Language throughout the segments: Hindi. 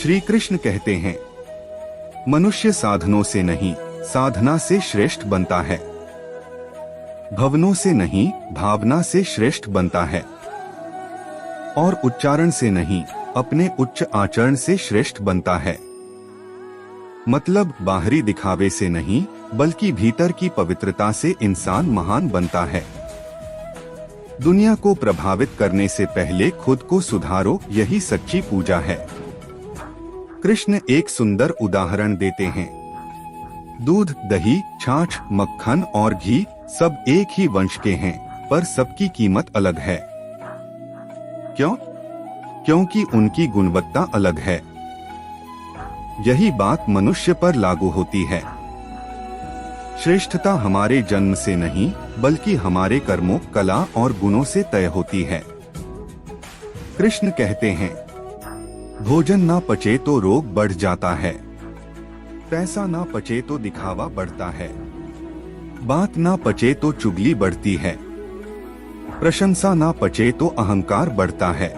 श्री कृष्ण कहते हैं, मनुष्य साधनों से नहीं, साधना से श्रेष्ठ बनता है। भवनों से नहीं, भावना से श्रेष्ठ बनता है। और उच्चारण से नहीं, अपने उच्च आचरण से श्रेष्ठ बनता है। मतलब बाहरी दिखावे से नहीं, बल्कि भीतर की पवित्रता से इंसान महान बनता है। दुनिया को प्रभावित करने से पहले खुद को सुधारो, यही सच्ची पूजा है। कृष्ण एक सुंदर उदाहरण देते हैं। दूध, दही, छाछ, मक्खन और घी सब एक ही वंश के हैं, पर सबकी कीमत अलग है। क्यों? क्योंकि उनकी गुणवत्ता अलग है। यही बात मनुष्य पर लागू होती है। श्रेष्ठता हमारे जन्म से नहीं, बल्कि हमारे कर्मों, कला और गुणों से तय होती है। कृष्ण कहते हैं, भोजन ना पचे तो रोग बढ़ जाता है, पैसा ना पचे तो दिखावा बढ़ता है, बात ना पचे तो चुगली बढ़ती है, प्रशंसा ना पचे तो अहंकार बढ़ता है।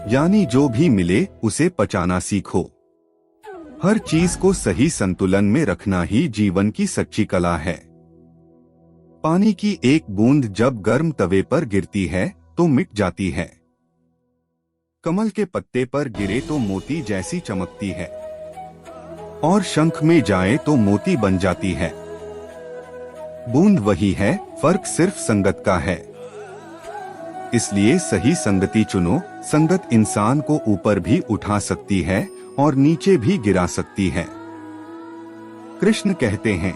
यानी जो भी मिले उसे पचाना सीखो। हर चीज को सही संतुलन में रखना ही जीवन की सच्ची कला है। पानी की एक बूंद जब गर्म तवे पर गिरती है तो मिट जाती है। कमल के पत्ते पर गिरे तो मोती जैसी चमकती है, और शंख में जाए तो मोती बन जाती है। बूंद वही है, फर्क सिर्फ संगत का है। इसलिए सही संगति चुनो। संगत इंसान को ऊपर भी उठा सकती है और नीचे भी गिरा सकती है। कृष्ण कहते हैं,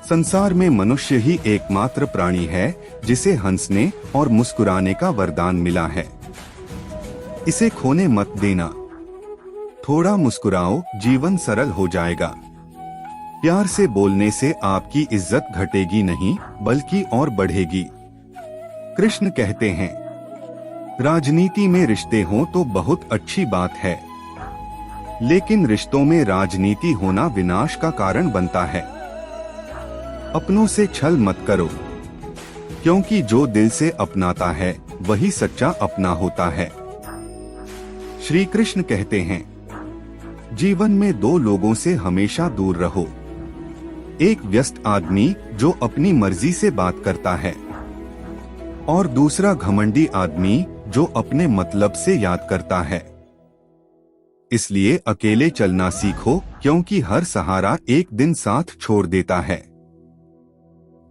संसार में मनुष्य ही एकमात्र प्राणी है जिसे हंसने और मुस्कुराने का वरदान मिला है। इसे खोने मत देना। थोड़ा मुस्कुराओ, जीवन सरल हो जाएगा। प्यार से बोलने से आपकी इज्जत घटेगी नहीं, बल्कि और बढ़ेगी। कृष्ण कहते हैं, राजनीति में रिश्ते हों तो बहुत अच्छी बात है, लेकिन रिश्तों में राजनीति होना विनाश का कारण बनता है। अपनों से छल मत करो, क्योंकि जो दिल से अपनाता है वही सच्चा अपना होता है। श्री कृष्ण कहते हैं, जीवन में दो लोगों से हमेशा दूर रहो। एक व्यस्त आदमी जो अपनी मर्जी से बात करता है, और दूसरा घमंडी आदमी जो अपने मतलब से याद करता है। इसलिए अकेले चलना सीखो, क्योंकि हर सहारा एक दिन साथ छोड़ देता है।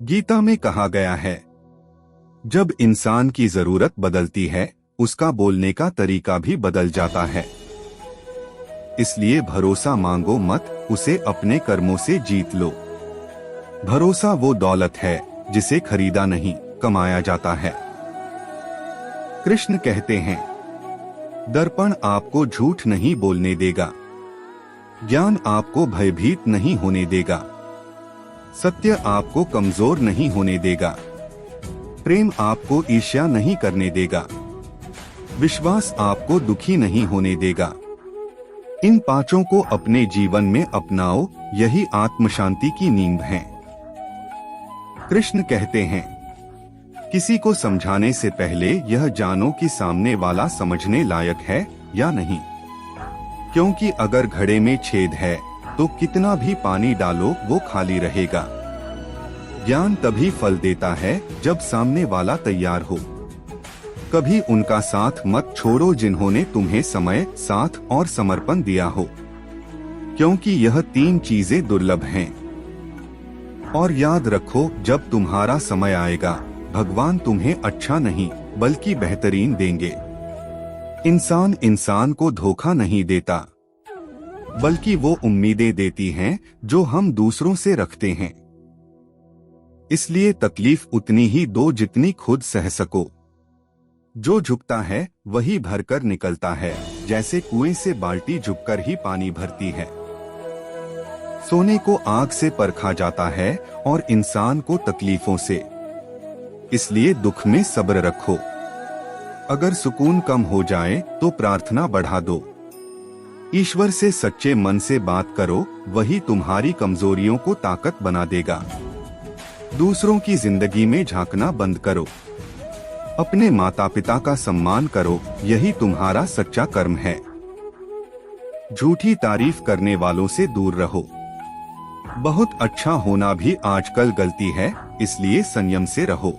गीता में कहा गया है, जब इंसान की जरूरत बदलती है, उसका बोलने का तरीका भी बदल जाता है। इसलिए भरोसा मांगो मत, उसे अपने कर्मों से जीत लो। भरोसा वो दौलत है जिसे खरीदा नहीं, कमाया जाता है। कृष्ण कहते हैं, दर्पण आपको झूठ नहीं बोलने देगा, ज्ञान आपको भयभीत नहीं होने देगा, सत्य आपको कमजोर नहीं होने देगा, प्रेम आपको ईर्ष्या नहीं करने देगा, विश्वास आपको दुखी नहीं होने देगा। इन पांचों को अपने जीवन में अपनाओ, यही आत्म शांति की नींव है। कृष्ण कहते हैं, किसी को समझाने से पहले यह जानो कि सामने वाला समझने लायक है या नहीं, क्योंकि अगर घड़े में छेद है तो कितना भी पानी डालो वो खाली रहेगा। ज्ञान तभी फल देता है जब सामने वाला तैयार हो। कभी उनका साथ मत छोड़ो जिन्होंने तुम्हें समय, साथ और समर्पण दिया हो, क्योंकि यह तीन चीजें दुर्लभ हैं। और याद रखो, जब तुम्हारा समय आएगा भगवान तुम्हें अच्छा नहीं बल्कि बेहतरीन देंगे। इंसान इंसान को धोखा नहीं देता, बल्कि वो उम्मीदें देती हैं जो हम दूसरों से रखते हैं। इसलिए तकलीफ उतनी ही दो जितनी खुद सह सको। जो झुकता है वही भरकर निकलता है, जैसे कुएं से बाल्टी झुककर ही पानी भरती है। सोने को आग से परखा जाता है और इंसान को तकलीफों से। इसलिए दुख में सब्र रखो। अगर सुकून कम हो जाए तो प्रार्थना बढ़ा दो। ईश्वर से सच्चे मन से बात करो, वही तुम्हारी कमजोरियों को ताकत बना देगा। दूसरों की जिंदगी में झांकना बंद करो। अपने माता पिता का सम्मान करो, यही तुम्हारा सच्चा कर्म है। झूठी तारीफ करने वालों से दूर रहो। बहुत अच्छा होना भी आजकल गलती है, इसलिए संयम से रहो।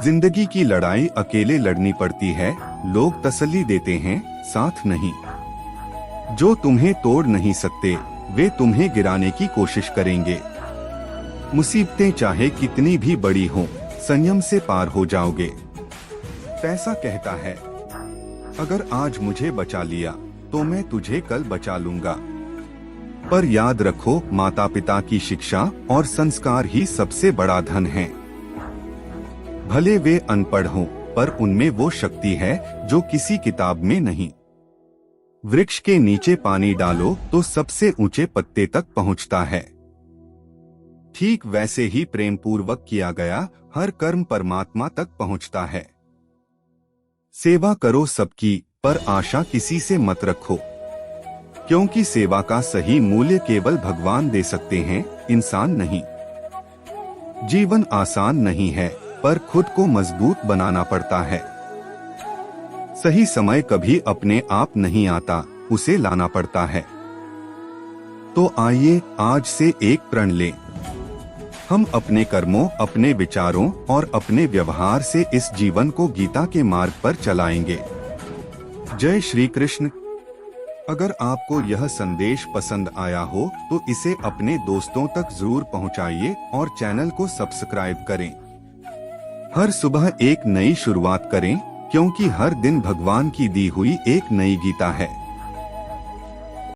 जिंदगी की लड़ाई अकेले लड़नी पड़ती है। लोग तसल्ली देते हैं, साथ नहीं। जो तुम्हें तोड़ नहीं सकते वे तुम्हें गिराने की कोशिश करेंगे। मुसीबतें चाहे कितनी भी बड़ी हों, संयम से पार हो जाओगे। पैसा कहता है, अगर आज मुझे बचा लिया तो मैं तुझे कल बचा लूंगा। पर याद रखो, माता पिता की शिक्षा और संस्कार ही सबसे बड़ा धन है। भले वे अनपढ़ हों, पर उनमें वो शक्ति है जो किसी किताब में नहीं। वृक्ष के नीचे पानी डालो तो सबसे ऊंचे पत्ते तक पहुंचता है। ठीक वैसे ही प्रेम पूर्वक किया गया हर कर्म परमात्मा तक पहुंचता है। सेवा करो सबकी, पर आशा किसी से मत रखो, क्योंकि सेवा का सही मूल्य केवल भगवान दे सकते हैं, इंसान नहीं। जीवन आसान नहीं है, पर खुद को मजबूत बनाना पड़ता है। सही समय कभी अपने आप नहीं आता, उसे लाना पड़ता है। तो आइए आज से एक प्रण लें। हम अपने कर्मों, अपने विचारों और अपने व्यवहार से इस जीवन को गीता के मार्ग पर चलाएंगे। जय श्री कृष्ण। अगर आपको यह संदेश पसंद आया हो तो इसे अपने दोस्तों तक जरूर पहुंचाइए और चैनल को सब्सक्राइब करें। हर सुबह एक नई शुरुआत करें, क्योंकि हर दिन भगवान की दी हुई एक नई गीता है।